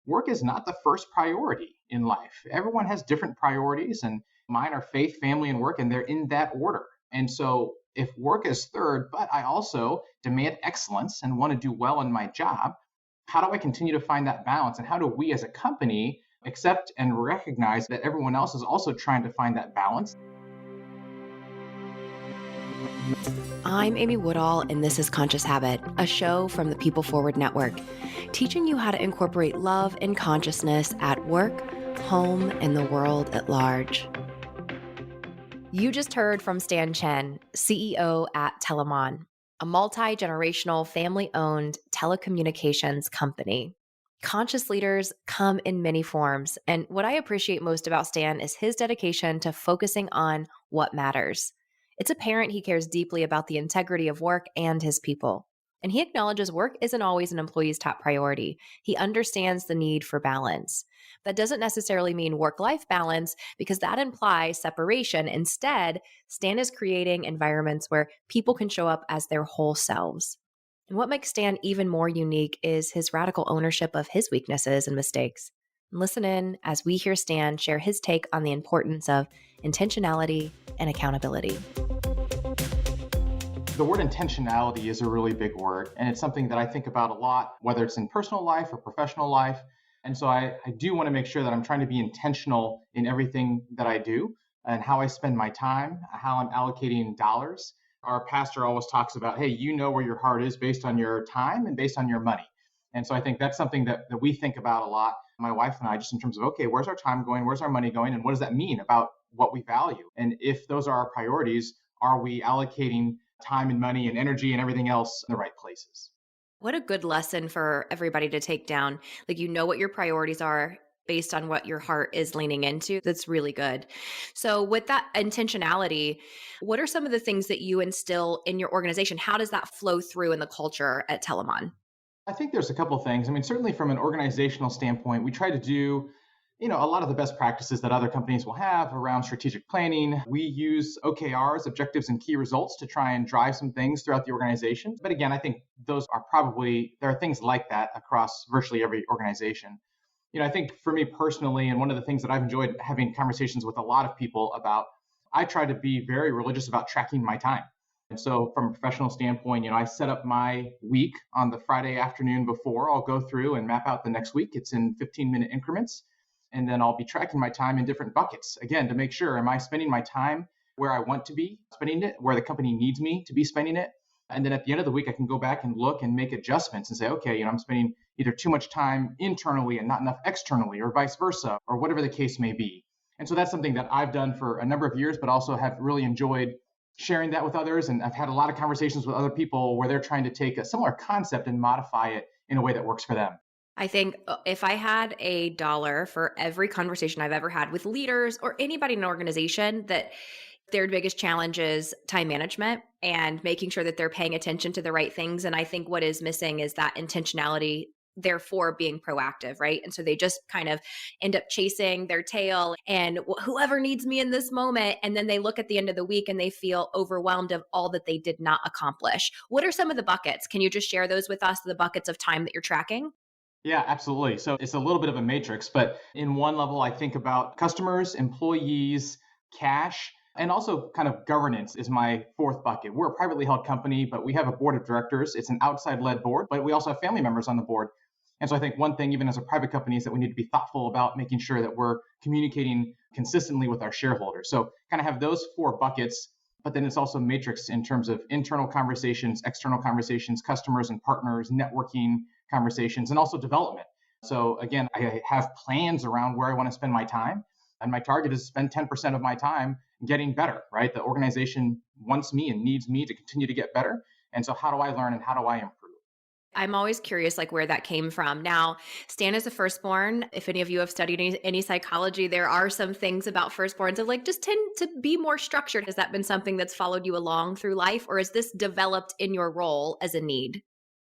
work is not the first priority in life. Everyone has different priorities, and mine are faith, family, and work, and they're in that order. And so if work is third, but I also demand excellence and want to do well in my job, how do I continue to find that balance? And how do we as a company accept and recognize that everyone else is also trying to find that balance? I'm Amy Woodall, and this is Conscious Habit, a show from the People Forward Network, teaching you how to incorporate love and consciousness at work, home, and the world at large. You just heard from Chen, CEO at Telamon, a multi-generational, family-owned telecommunications company. Conscious leaders come in many forms, and what I appreciate most about Stan is his dedication to focusing on what matters. It's apparent he cares deeply about the integrity of work and his people. And he acknowledges work isn't always an employee's top priority. He understands the need for balance. That doesn't necessarily mean work-life balance, because that implies separation. Instead, Stan is creating environments where people can show up as their whole selves. And what makes Stan even more unique is his radical ownership of his weaknesses and mistakes. Listen in as we hear Stan share his take on the importance of intentionality and accountability. The word intentionality is a really big word, and it's something that I think about a lot, whether it's in personal life or professional life. And so I do want to make sure that I'm trying to be intentional in everything that I do and how I spend my time, how I'm allocating dollars. Our pastor always talks about, hey, you know where your heart is based on your time and based on your money. And so I think that's something that we think about a lot, my wife and I, just in terms of, okay, where's our time going? Where's our money going? And what does that mean about what we value? And if those are our priorities, are we allocating time and money and energy and everything else in the right places? What a good lesson for everybody to take down. Like, you know what your priorities are based on what your heart is leaning into. That's really good. So with that intentionality, what are some of the things that you instill in your organization? How does that flow through in the culture at Telamon? I think there's a couple of things. I mean, certainly from an organizational standpoint, we try to do a lot of the best practices that other companies will have around strategic planning. We use OKRs, objectives and key results, to try and drive some things throughout the organization. But again, I think there are things like that across virtually every organization. I think for me personally, and one of the things that I've enjoyed having conversations with a lot of people about, I try to be very religious about tracking my time. And so from a professional standpoint, I set up my week on the Friday afternoon before. I'll go through and map out the next week. It's in 15-minute increments. And then I'll be tracking my time in different buckets, again, to make sure, am I spending my time where I want to be spending it, where the company needs me to be spending it? And then at the end of the week, I can go back and look and make adjustments and say, okay, I'm spending either too much time internally and not enough externally, or vice versa, or whatever the case may be. And so that's something that I've done for a number of years, but also have really enjoyed sharing that with others. And I've had a lot of conversations with other people where they're trying to take a similar concept and modify it in a way that works for them. I think if I had $1 for every conversation I've ever had with leaders or anybody in an organization, that their biggest challenge is time management and making sure that they're paying attention to the right things. And I think what is missing is that intentionality, therefore being proactive, right? And so they just kind of end up chasing their tail and whoever needs me in this moment. And then they look at the end of the week and they feel overwhelmed of all that they did not accomplish. What are some of the buckets? Can you just share those with us, the buckets of time that you're tracking? Yeah, absolutely. So it's a little bit of a matrix, but in one level, I think about customers, employees, cash, and also kind of governance is my fourth bucket. We're a privately held company, but we have a board of directors. It's an outside led board, but we also have family members on the board. And so I think one thing, even as a private company, is that we need to be thoughtful about making sure that we're communicating consistently with our shareholders. So kind of have those four buckets, but then it's also matrix in terms of internal conversations, external conversations, customers and partners, networking conversations, and also development. So again, I have plans around where I want to spend my time. And my target is to spend 10% of my time getting better, right? The organization wants me and needs me to continue to get better. And so how do I learn and how do I improve? I'm always curious, like, where that came from. Now, Stan is a firstborn. If any of you have studied any psychology, there are some things about firstborns that just tend to be more structured. Has that been something that's followed you along through life, or is this developed in your role as a need?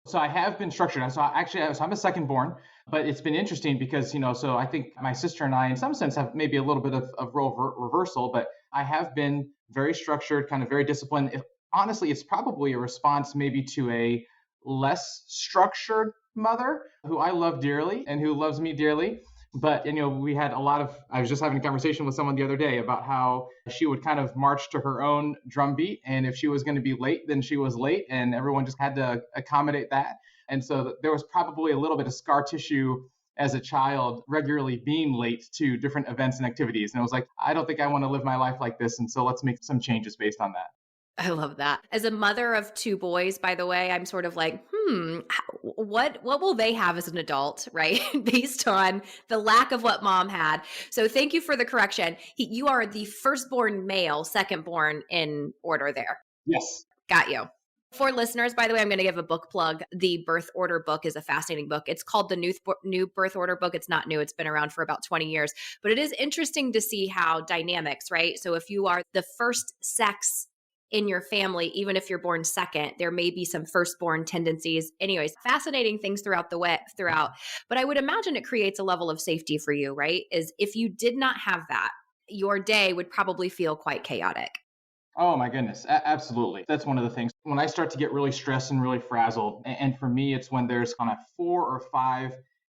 So I have been structured. So I'm a second born, but it's been interesting because, so I think my sister and I, in some sense, have maybe a little bit of role reversal, but I have been very structured, kind of very disciplined. Honestly, it's probably a response maybe to a less structured mother who I love dearly and who loves me dearly. But we had a lot of. I was just having a conversation with someone the other day about how she would kind of march to her own drum beat, and if she was going to be late, then she was late, and everyone just had to accommodate that. And so there was probably a little bit of scar tissue as a child, regularly being late to different events and activities. And I was like, I don't think I want to live my life like this, and so let's make some changes based on that. I love that. As a mother of two boys, by the way, I'm sort of like, what will they have as an adult, right? Based on the lack of what mom had. So thank you for the correction. You are the firstborn male, secondborn in order there. Yes. Got you. For listeners, by the way, I'm going to give a book plug. The Birth Order book is a fascinating book. It's called the New Birth Order book. It's not new. It's been around for about 20 years, but it is interesting to see how dynamics, right? So if you are the first sex in your family, even if you're born second, there may be some firstborn tendencies. Anyways, fascinating things throughout. But I would imagine it creates a level of safety for you, right? Is if you did not have that, your day would probably feel quite chaotic. Oh my goodness, absolutely. That's one of the things. When I start to get really stressed and really frazzled, and for me, it's when there's kind of 4 or 5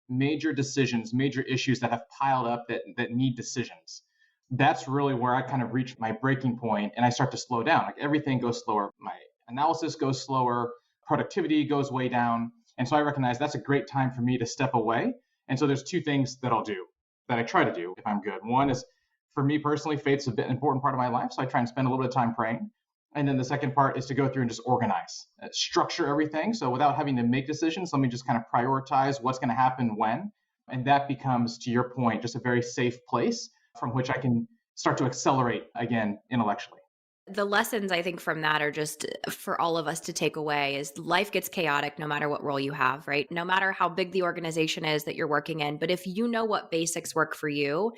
major decisions, major issues that have piled up that need decisions. That's really where I kind of reach my breaking point and I start to slow down. Like everything goes slower. My analysis goes slower, productivity goes way down. And so I recognize that's a great time for me to step away. And so there's 2 things that I'll do that I try to do if I'm good. One is for me personally, faith's a bit important part of my life. So I try and spend a little bit of time praying. And then the second part is to go through and just organize, structure everything. So without having to make decisions, let me just kind of prioritize what's going to happen when. And that becomes, to your point, just a very safe place from which I can start to accelerate again intellectually. The lessons I think from that are just for all of us to take away is life gets chaotic no matter what role you have, right? No matter how big the organization is that you're working in. But if you know what basics work for you,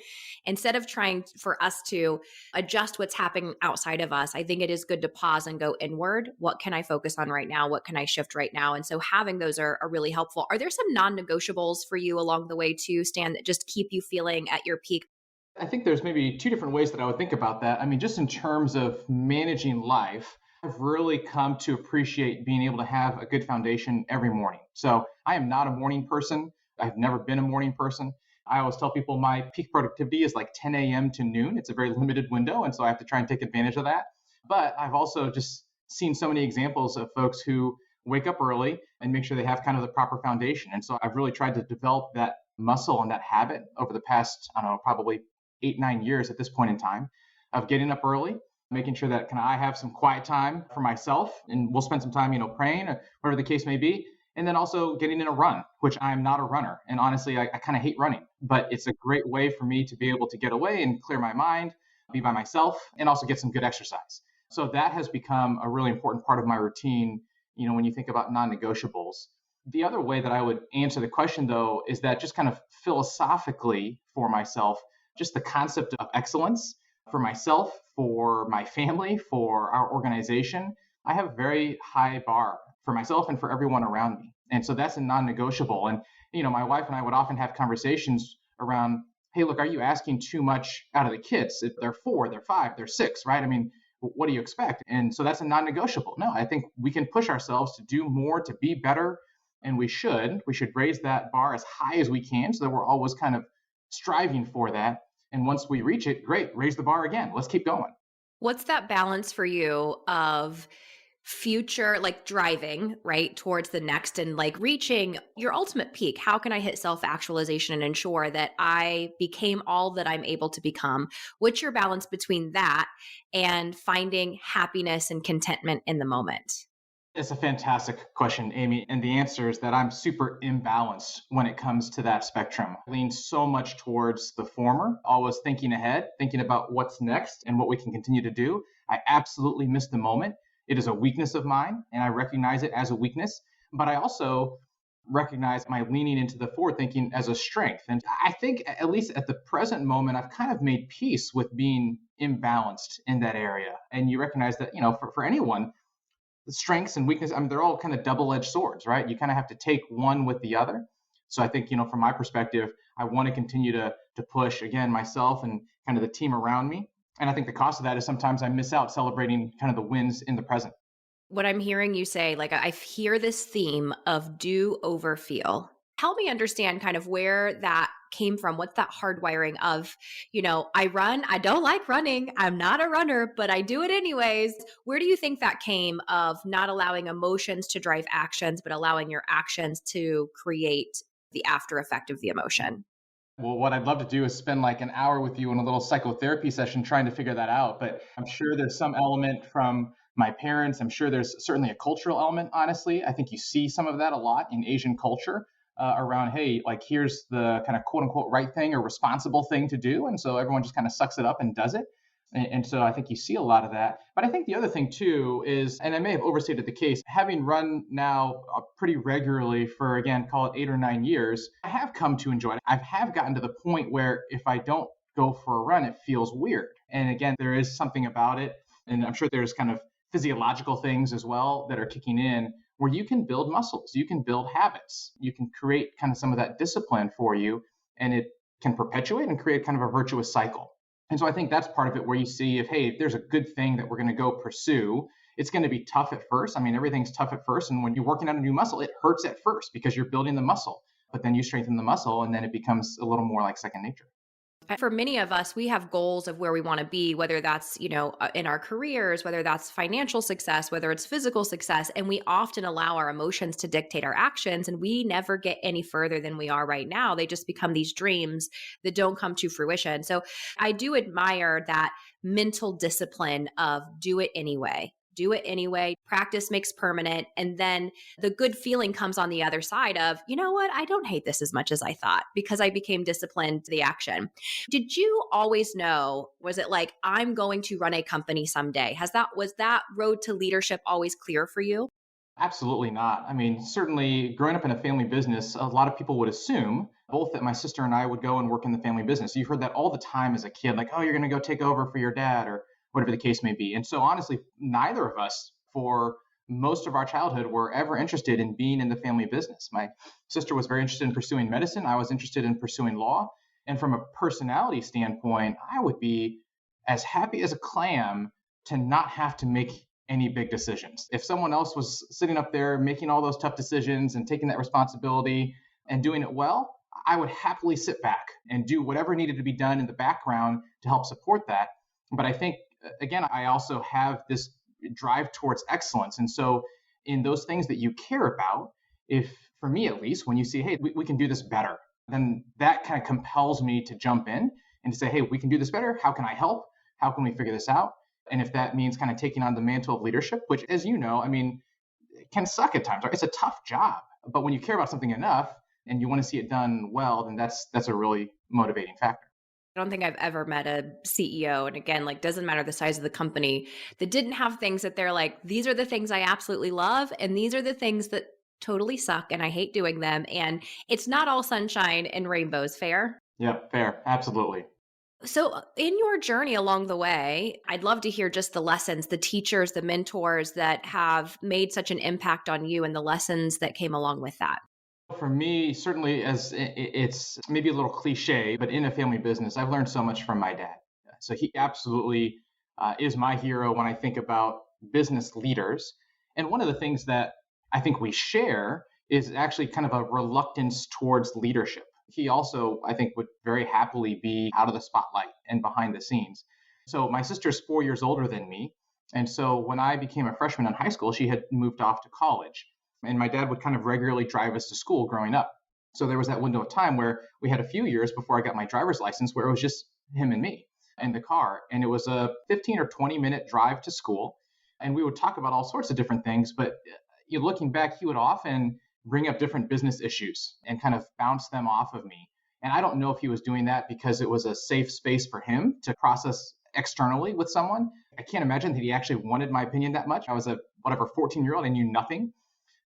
instead of trying for us to adjust what's happening outside of us, I think it is good to pause and go inward. What can I focus on right now? What can I shift right now? And so having those are really helpful. Are there some non-negotiables for you along the way too, Stan, that just keep you feeling at your peak? I think there's maybe 2 different ways that I would think about that. I mean, just in terms of managing life, I've really come to appreciate being able to have a good foundation every morning. So I am not a morning person. I've never been a morning person. I always tell people my peak productivity is like 10 a.m. to noon. It's a very limited window. And so I have to try and take advantage of that. But I've also just seen so many examples of folks who wake up early and make sure they have kind of the proper foundation. And so I've really tried to develop that muscle and that habit over the past, I don't know, probably 8, 9 years at this point in time of getting up early, making sure that I have some quiet time for myself and we'll spend some time, praying or whatever the case may be. And then also getting in a run, which I'm not a runner. And honestly, I kind of hate running, but it's a great way for me to be able to get away and clear my mind, be by myself, and also get some good exercise. So that has become a really important part of my routine, when you think about non-negotiables. The other way that I would answer the question, though, is that just kind of philosophically for myself, just the concept of excellence for myself, for my family, for our organization. I have a very high bar for myself and for everyone around me. And so that's a non-negotiable. And, my wife and I would often have conversations around, hey, look, are you asking too much out of the kids? If they're 4, they're 5, they're 6, right? I mean, what do you expect? And so that's a non-negotiable. No, I think we can push ourselves to do more, to be better. And we should raise that bar as high as we can so that we're always kind of striving for that. And once we reach it, great, raise the bar again. Let's keep going. What's that balance for you of future, like driving, right, towards the next and like reaching your ultimate peak? How can I hit self-actualization and ensure that I became all that I'm able to become? What's your balance between that and finding happiness and contentment in the moment? It's a fantastic question, Amy. And the answer is that I'm super imbalanced when it comes to that spectrum. I lean so much towards the former, always thinking ahead, thinking about what's next and what we can continue to do. I absolutely miss the moment. It is a weakness of mine, and I recognize it as a weakness. But I also recognize my leaning into the forward thinking as a strength. And I think, at least at the present moment, I've kind of made peace with being imbalanced in that area. And you recognize that, for anyone, the strengths and weakness, I mean, they're all kind of double-edged swords, right? You kind of have to take one with the other. So I think, from my perspective, I want to continue to push, again, myself and kind of the team around me. And I think the cost of that is sometimes I miss out celebrating kind of the wins in the present. What I'm hearing you say, like I hear this theme of do over feel. Help me understand kind of where that came from. What's that hardwiring of, I run, I don't like running. I'm not a runner, but I do it anyways. Where do you think that came of not allowing emotions to drive actions, but allowing your actions to create the after effect of the emotion? Well, what I'd love to do is spend like an hour with you in a little psychotherapy session trying to figure that out. But I'm sure there's some element from my parents. I'm sure there's certainly a cultural element, honestly. I think you see some of that a lot in Asian culture around, hey, like here's the kind of quote unquote right thing or responsible thing to do. And so everyone just kind of sucks it up and does it. And so I think you see a lot of that. But I think the other thing too is, and I may have overstated the case, having run now pretty regularly for, again, call it 8 or 9 years, I have come to enjoy it. I have gotten to the point where if I don't go for a run, it feels weird. And again, there is something about it. And I'm sure there's kind of physiological things as well that are kicking in where you can build muscles, you can build habits, you can create kind of some of that discipline for you, and it can perpetuate and create kind of a virtuous cycle. And so I think that's part of it where you see if, hey, if there's a good thing that we're going to go pursue, it's going to be tough at first. I mean, everything's tough at first. And when you're working on a new muscle, it hurts at first because you're building the muscle. But then you strengthen the muscle and then it becomes a little more like second nature. For many of us, we have goals of where we want to be, whether that's, in our careers, whether that's financial success, whether it's physical success. And we often allow our emotions to dictate our actions, and we never get any further than we are right now. They just become these dreams that don't come to fruition. So I do admire that mental discipline of do it anyway. Do it anyway. Practice makes permanent. And then the good feeling comes on the other side of, you know what? I don't hate this as much as I thought because I became disciplined to the action. Did you always know, was it like, I'm going to run a company someday? Was that road to leadership always clear for you? Absolutely not. I mean, certainly growing up in a family business, a lot of people would assume both that my sister and I would go and work in the family business. You heard that all the time as a kid, like, oh, you're going to go take over for your dad or whatever the case may be. And so, honestly, neither of us for most of our childhood were ever interested in being in the family business. My sister was very interested in pursuing medicine. I was interested in pursuing law. And from a personality standpoint, I would be as happy as a clam to not have to make any big decisions. If someone else was sitting up there making all those tough decisions and taking that responsibility and doing it well, I would happily sit back and do whatever needed to be done in the background to help support that. But I think, again, I also have this drive towards excellence. And so, in those things that you care about, if for me at least, when you see, hey, we can do this better, then that kind of compels me to jump in and to say, hey, we can do this better. How can I help? How can we figure this out? And if that means kind of taking on the mantle of leadership, which, as you know, I mean, it can suck at times. Right? It's a tough job, but when you care about something enough and you want to see it done well, then that's a really motivating factor. I don't think I've ever met a CEO, and again, like doesn't matter the size of the company, that didn't have things that they're like, these are the things I absolutely love, and these are the things that totally suck and I hate doing them. And it's not all sunshine and rainbows, fair? Yeah, fair. Absolutely. So, in your journey along the way, I'd love to hear just the lessons, the teachers, the mentors that have made such an impact on you and the lessons that came along with that. For me, certainly, as it's maybe a little cliche, but in a family business, I've learned so much from my dad. So he absolutely is my hero when I think about business leaders. And one of the things that I think we share is actually kind of a reluctance towards leadership. He also, I think, would very happily be out of the spotlight and behind the scenes. So my sister's 4 years older than me. And so when I became a freshman in high school, she had moved off to college. And my dad would kind of regularly drive us to school growing up. So there was that window of time where we had a few years before I got my driver's license where it was just him and me in the car. And it was a 15 or 20-minute drive to school. And we would talk about all sorts of different things. But looking back, he would often bring up different business issues and kind of bounce them off of me. And I don't know if he was doing that because it was a safe space for him to process externally with someone. I can't imagine that he actually wanted my opinion that much. I was a 14-year-old. I knew nothing.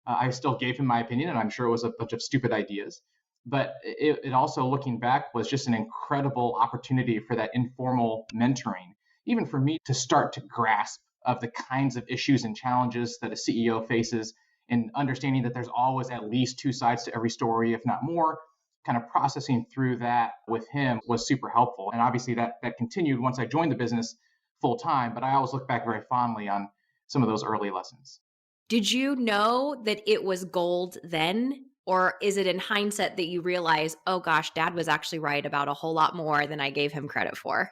I still gave him my opinion, and I'm sure it was a bunch of stupid ideas. But it also, looking back, was just an incredible opportunity for that informal mentoring, even for me to start to grasp of the kinds of issues and challenges that a CEO faces, and understanding that there's always at least two sides to every story, if not more. Kind of processing through that with him was super helpful. And obviously that continued once I joined the business full time, but I always look back very fondly on some of those early lessons. Did you know that it was gold then? Or is it in hindsight that you realize, oh gosh, dad was actually right about a whole lot more than I gave him credit for?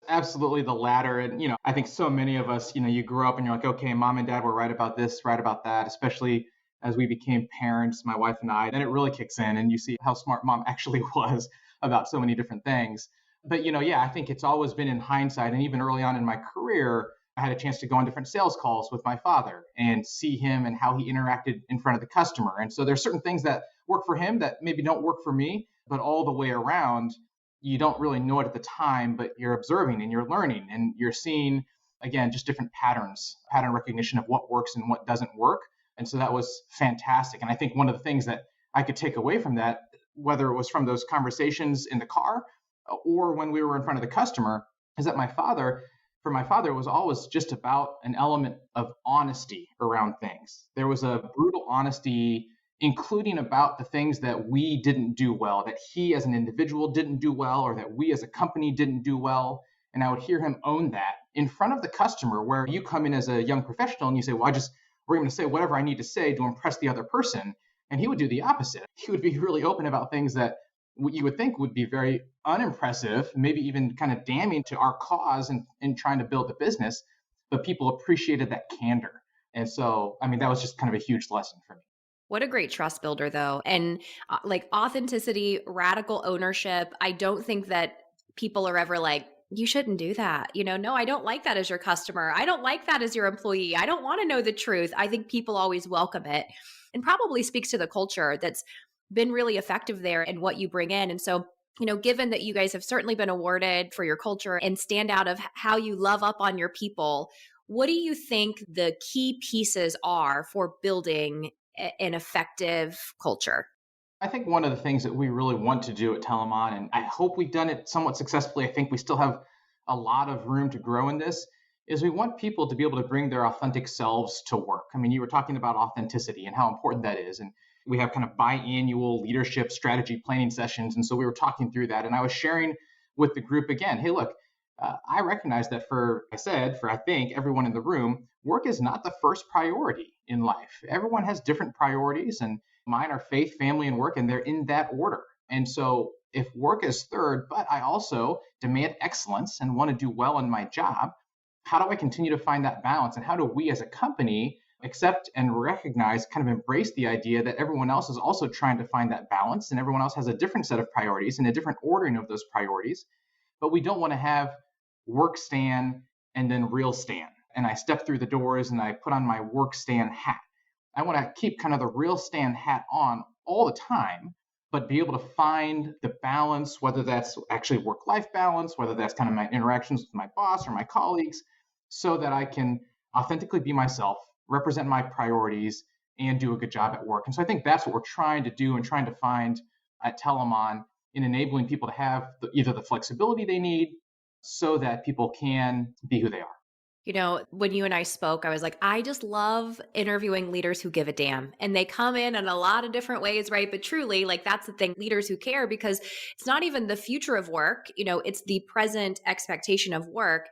Absolutely the latter. And, I think so many of us, you grow up and you're like, okay, mom and dad were right about this, right about that, especially as we became parents, my wife and I, then it really kicks in and you see how smart mom actually was about so many different things. But, yeah, I think it's always been in hindsight. And even early on in my career, I had a chance to go on different sales calls with my father and see him and how he interacted in front of the customer. And so there's certain things that work for him that maybe don't work for me, but all the way around, you don't really know it at the time, but you're observing and you're learning and you're seeing, again, just different patterns, pattern recognition of what works and what doesn't work. And so that was fantastic. And I think one of the things that I could take away from that, whether it was from those conversations in the car or when we were in front of the customer, is that for my father, it was always just about an element of honesty around things. There was a brutal honesty, including about the things that we didn't do well, that he as an individual didn't do well, or that we as a company didn't do well. And I would hear him own that in front of the customer, where you come in as a young professional and you say, well, we're going to say whatever I need to say to impress the other person. And he would do the opposite. He would be really open about things that you would think would be very unimpressive, maybe even kind of damning to our cause in trying to build a business. But people appreciated that candor. And so, I mean, that was just kind of a huge lesson for me. What a great trust builder, though. And like authenticity, radical ownership. I don't think that people are ever like, you shouldn't do that. No, I don't like that as your customer. I don't like that as your employee. I don't want to know the truth. I think people always welcome it and probably speaks to the culture that's been really effective there and what you bring in. And so, given that you guys have certainly been awarded for your culture and stand out of how you love up on your people, what do you think the key pieces are for building an effective culture? I think one of the things that we really want to do at Telamon, and I hope we've done it somewhat successfully, I think we still have a lot of room to grow in this, is we want people to be able to bring their authentic selves to work. I mean, you were talking about authenticity and how important that is. And we have kind of biannual leadership strategy planning sessions. And so we were talking through that. And I was sharing with the group again, hey, look, I recognize that for I think everyone in the room, work is not the first priority in life. Everyone has different priorities, and mine are faith, family, and work, and they're in that order. And so if work is third, but I also demand excellence and want to do well in my job, how do I continue to find that balance? And how do we as a company accept and recognize, kind of embrace the idea that everyone else is also trying to find that balance and everyone else has a different set of priorities and a different ordering of those priorities, but we don't want to have work Stan and then real Stan. And I step through the doors and I put on my work Stan hat. I want to keep kind of the real Stan hat on all the time, but be able to find the balance, whether that's actually work-life balance, whether that's kind of my interactions with my boss or my colleagues, so that I can authentically be myself, represent my priorities, and do a good job at work. And so I think that's what we're trying to do and trying to find at Telamon in enabling people to have either the flexibility they need so that people can be who they are. When you and I spoke, I was like, I just love interviewing leaders who give a damn. And they come in a lot of different ways, right? But truly, like that's the thing, leaders who care, because it's not even the future of work, it's the present expectation of work,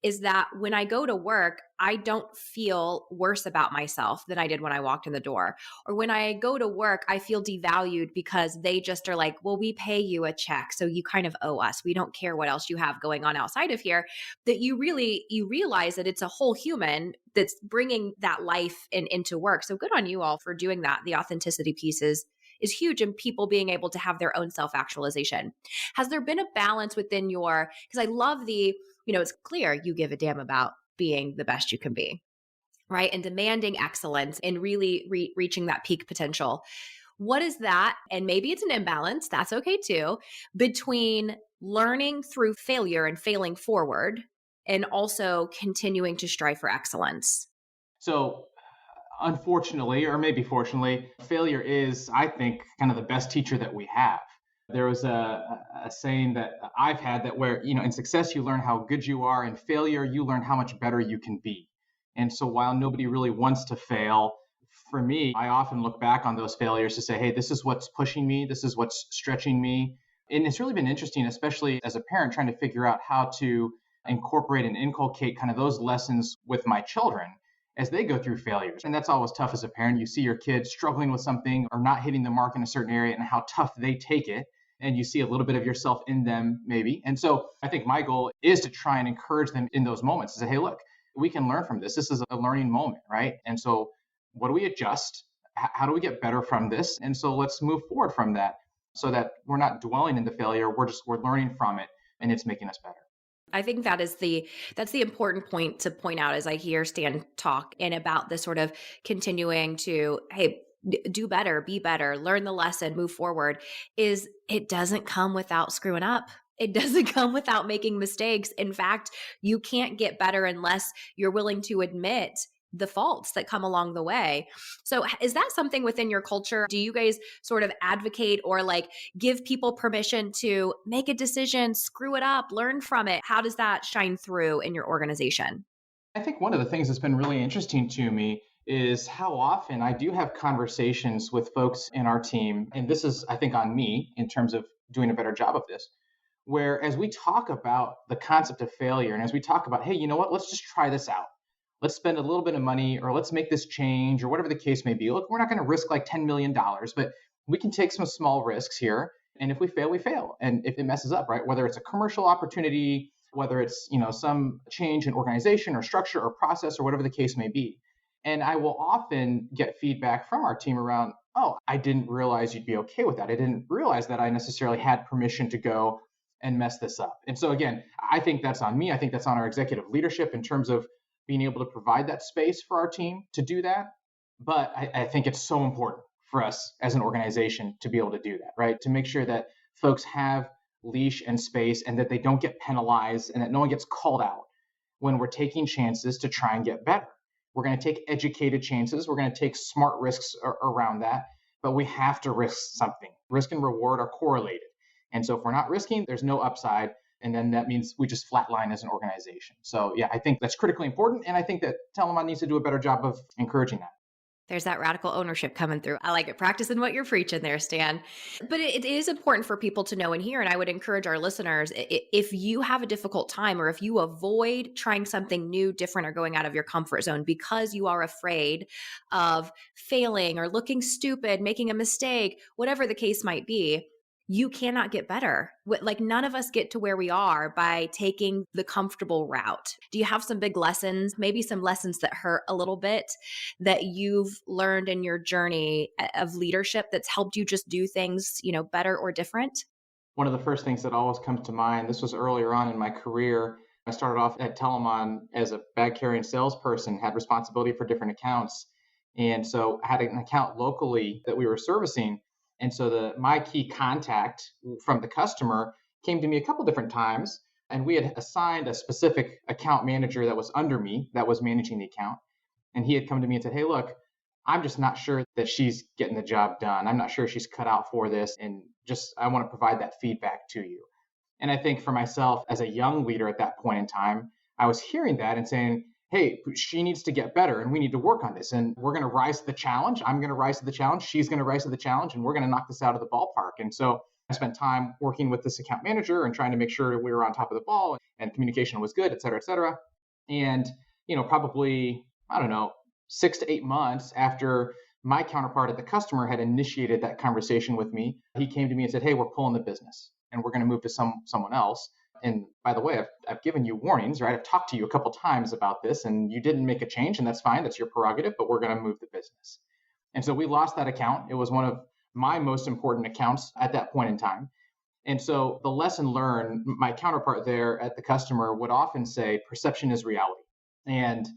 is that when I go to work, I don't feel worse about myself than I did when I walked in the door. Or when I go to work, I feel devalued because they just are like, well, we pay you a check, so you kind of owe us. We don't care what else you have going on outside of here. That you realize that it's a whole human that's bringing that life into work. So good on you all for doing that. The authenticity piece is huge, and people being able to have their own self-actualization. Has there been a balance within because I love it's clear you give a damn about being the best you can be, right? And demanding excellence and really reaching that peak potential. What is that? And maybe it's an imbalance, that's okay too, between learning through failure and failing forward and also continuing to strive for excellence. So unfortunately, or maybe fortunately, failure is, I think, kind of the best teacher that we have. There was a saying that I've had that where, in success, you learn how good you are. In failure, you learn how much better you can be. And so while nobody really wants to fail, for me, I often look back on those failures to say, hey, this is what's pushing me. This is what's stretching me. And it's really been interesting, especially as a parent, trying to figure out how to incorporate and inculcate kind of those lessons with my children. as they go through failures. And that's always tough as a parent. You see your kid struggling with something or not hitting the mark in a certain area and how tough they take it. And you see a little bit of yourself in them, maybe. And so I think my goal is to try and encourage them in those moments to say, hey, look, we can learn from this. This is a learning moment, right? And so what do we adjust? How do we get better from this? And so let's move forward from that so that we're not dwelling in the failure. We're learning from it and it's making us better. I think that's the important point to point out as I hear Stan talk and about this sort of continuing to, hey, do better, be better, learn the lesson, move forward, is it doesn't come without screwing up. It doesn't come without making mistakes. In fact, you can't get better unless you're willing to admit the faults that come along the way. So is that something within your culture? Do you guys sort of advocate or like give people permission to make a decision, screw it up, learn from it? How does that shine through in your organization? I think one of the things that's been really interesting to me is how often I do have conversations with folks in our team. And this is, I think, on me in terms of doing a better job of this, where as we talk about the concept of failure and as we talk about, hey, you know what, let's just try this out. Let's spend a little bit of money or let's make this change or whatever the case may be. Look, we're not going to risk like $10 million, but we can take some small risks here. And if we fail, we fail. And if it messes up, right, whether it's a commercial opportunity, whether it's, some change in organization or structure or process or whatever the case may be. And I will often get feedback from our team around, oh, I didn't realize you'd be okay with that. I didn't realize that I necessarily had permission to go and mess this up. And so again, I think that's on me. I think that's on our executive leadership in terms of being able to provide that space for our team to do that. But I think it's so important for us as an organization to be able to do that, right? To make sure that folks have leash and space and that they don't get penalized and that no one gets called out when we're taking chances to try and get better. We're going to take educated chances. We're going to take smart risks around that, but we have to risk something. Risk and reward are correlated. And so if we're not risking, there's no upside. And then that means we just flatline as an organization. So yeah, I think that's critically important. And I think that Telamon needs to do a better job of encouraging that. There's that radical ownership coming through. I like it. Practicing what you're preaching there, Stan. But it is important for people to know and hear. And I would encourage our listeners, if you have a difficult time or if you avoid trying something new, different, or going out of your comfort zone because you are afraid of failing or looking stupid, making a mistake, whatever the case might be, you cannot get better. Like none of us get to where we are by taking the comfortable route. Do you have some big lessons, maybe some lessons that hurt a little bit that you've learned in your journey of leadership that's helped you just do things, better or different? One of the first things that always comes to mind, this was earlier on in my career. I started off at Telamon as a bag carrying salesperson, had responsibility for different accounts. And so I had an account locally that we were servicing. And so my key contact from the customer came to me a couple different times, and we had assigned a specific account manager that was under me that was managing the account. And he had come to me and said, hey, look, I'm just not sure that she's getting the job done. I'm not sure she's cut out for this. And just, I want to provide that feedback to you. And I think for myself as a young leader at that point in time, I was hearing that and saying, hey, she needs to get better and we need to work on this. And we're going to rise to the challenge. I'm going to rise to the challenge. She's going to rise to the challenge and we're going to knock this out of the ballpark. And so I spent time working with this account manager and trying to make sure we were on top of the ball and communication was good, et cetera, et cetera. And, probably, I don't know, 6 to 8 months after my counterpart at the customer had initiated that conversation with me, he came to me and said, hey, we're pulling the business and we're going to move to someone else. And by the way, I've given you warnings, right? I've talked to you a couple times about this and you didn't make a change and that's fine. That's your prerogative, but we're going to move the business. And so we lost that account. It was one of my most important accounts at that point in time. And so the lesson learned, my counterpart there at the customer would often say, perception is reality. And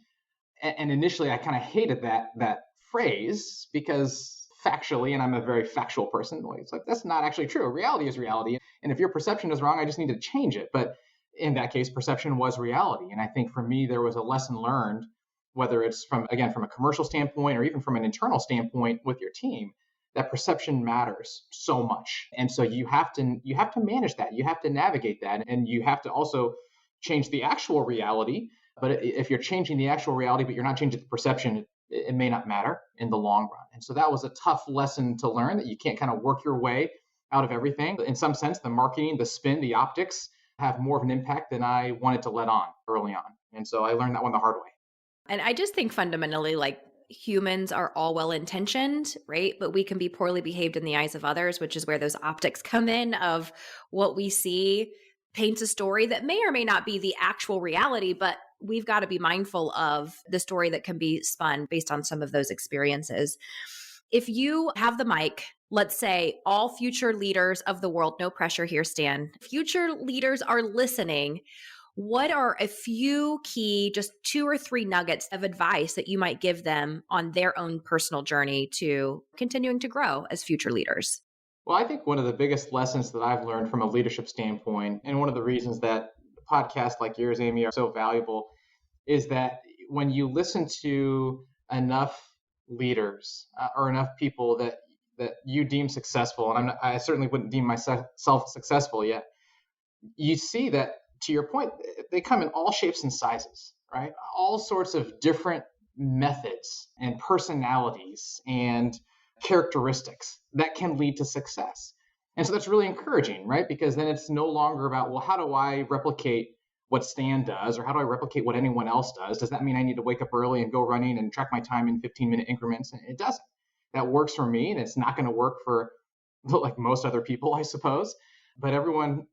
initially I kind of hated that phrase because factually, and I'm a very factual person, it's like, that's not actually true. Reality is reality. And if your perception is wrong, I just need to change it. But in that case, perception was reality. And I think for me, there was a lesson learned, whether it's from a commercial standpoint or even from an internal standpoint with your team, that perception matters so much. And so you have to manage that. You have to navigate that. And you have to also change the actual reality. But if you're changing the actual reality, but you're not changing the perception, it may not matter in the long run. And so that was a tough lesson to learn, that you can't kind of work your way out of everything. In some sense, the marketing, the spin, the optics have more of an impact than I wanted to let on early on. And so I learned that one the hard way. And I just think fundamentally, like, humans are all well-intentioned, right? But we can be poorly behaved in the eyes of others, which is where those optics come in of what we see paints a story that may or may not be the actual reality, but we've got to be mindful of the story that can be spun based on some of those experiences. If you have the mic, let's say all future leaders of the world, no pressure here, Stan, future leaders are listening. What are a few key, just 2 or 3 nuggets of advice that you might give them on their own personal journey to continuing to grow as future leaders? Well, I think one of the biggest lessons that I've learned from a leadership standpoint, and one of the reasons that podcasts like yours, Amy, are so valuable, is that when you listen to enough leaders or enough people that you deem successful, and I certainly wouldn't deem myself successful yet, you see that, to your point, they come in all shapes and sizes, right? All sorts of different methods and personalities and characteristics that can lead to success. And so that's really encouraging, right? Because then it's no longer about, well, how do I replicate what Stan does, or how do I replicate what anyone else does? Does that mean I need to wake up early and go running and track my time in 15-minute increments? And it doesn't. That works for me, and it's not going to work for like most other people, I suppose. But everyone,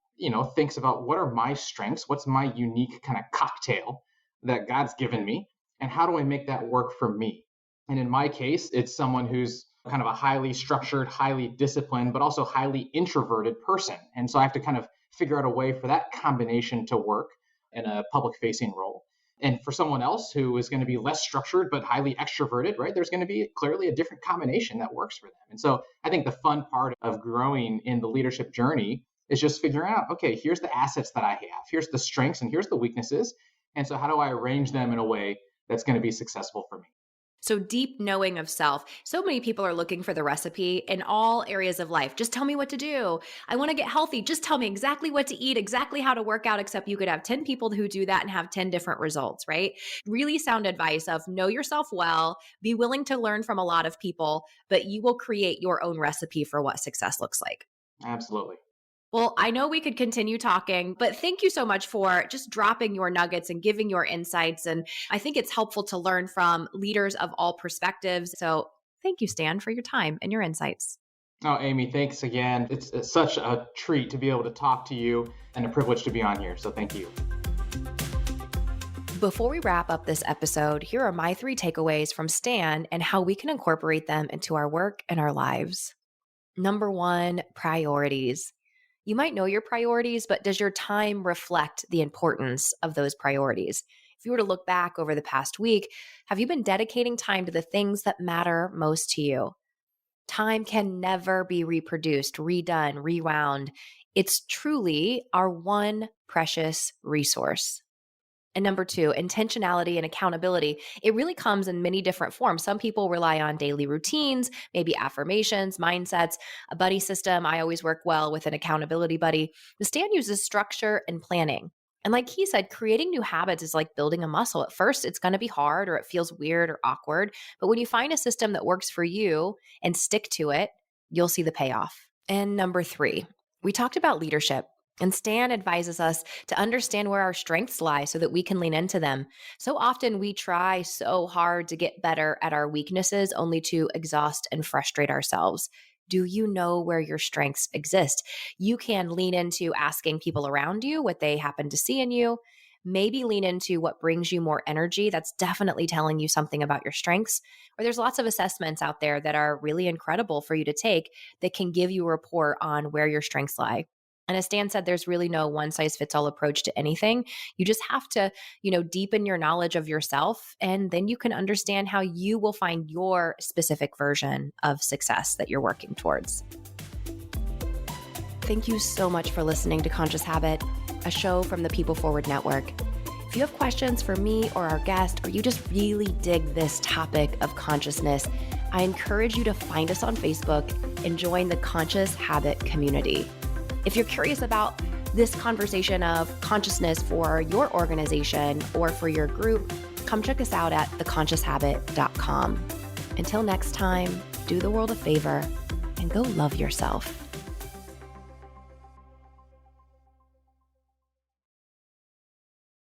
thinks about, what are my strengths? What's my unique kind of cocktail that God's given me? And how do I make that work for me? And in my case, it's someone who's kind of a highly structured, highly disciplined, but also highly introverted person. And so I have to kind of figure out a way for that combination to work in a public facing role. And for someone else who is going to be less structured, but highly extroverted, right, there's going to be clearly a different combination that works for them. And so I think the fun part of growing in the leadership journey is just figuring out, okay, here's the assets that I have, here's the strengths, and here's the weaknesses. And so how do I arrange them in a way that's going to be successful for me? So deep knowing of self. So many people are looking for the recipe in all areas of life. Just tell me what to do. I want to get healthy. Just tell me exactly what to eat, exactly how to work out, except you could have 10 people who do that and have 10 different results, right? Really sound advice of know yourself well, be willing to learn from a lot of people, but you will create your own recipe for what success looks like. Absolutely. Well, I know we could continue talking, but thank you so much for just dropping your nuggets and giving your insights. And I think it's helpful to learn from leaders of all perspectives. So thank you, Stan, for your time and your insights. Oh, Amy, thanks again. It's such a treat to be able to talk to you and a privilege to be on here. So thank you. Before we wrap up this episode, here are my 3 takeaways from Stan and how we can incorporate them into our work and our lives. Number 1, priorities. You might know your priorities, but does your time reflect the importance of those priorities? If you were to look back over the past week, have you been dedicating time to the things that matter most to you? Time can never be reproduced, redone, rewound. It's truly our one precious resource. And number 2, intentionality and accountability. It really comes in many different forms. Some people rely on daily routines, maybe affirmations, mindsets, a buddy system. I always work well with an accountability buddy. The Stan uses structure and planning. And like he said, creating new habits is like building a muscle. At first, it's going to be hard or it feels weird or awkward. But when you find a system that works for you and stick to it, you'll see the payoff. And number 3, we talked about leadership. And Stan advises us to understand where our strengths lie so that we can lean into them. So often we try so hard to get better at our weaknesses only to exhaust and frustrate ourselves. Do you know where your strengths exist? You can lean into asking people around you what they happen to see in you. Maybe lean into what brings you more energy. That's definitely telling you something about your strengths. Or there's lots of assessments out there that are really incredible for you to take that can give you a report on where your strengths lie. And as Stan said, there's really no one size fits all approach to anything. You just have to, deepen your knowledge of yourself, and then you can understand how you will find your specific version of success that you're working towards. Thank you so much for listening to Conscious Habit, a show from the People Forward Network. If you have questions for me or our guest, or you just really dig this topic of consciousness, I encourage you to find us on Facebook and join the Conscious Habit community. If you're curious about this conversation of consciousness for your organization or for your group, come check us out at theconscioushabit.com. Until next time, do the world a favor and go love yourself.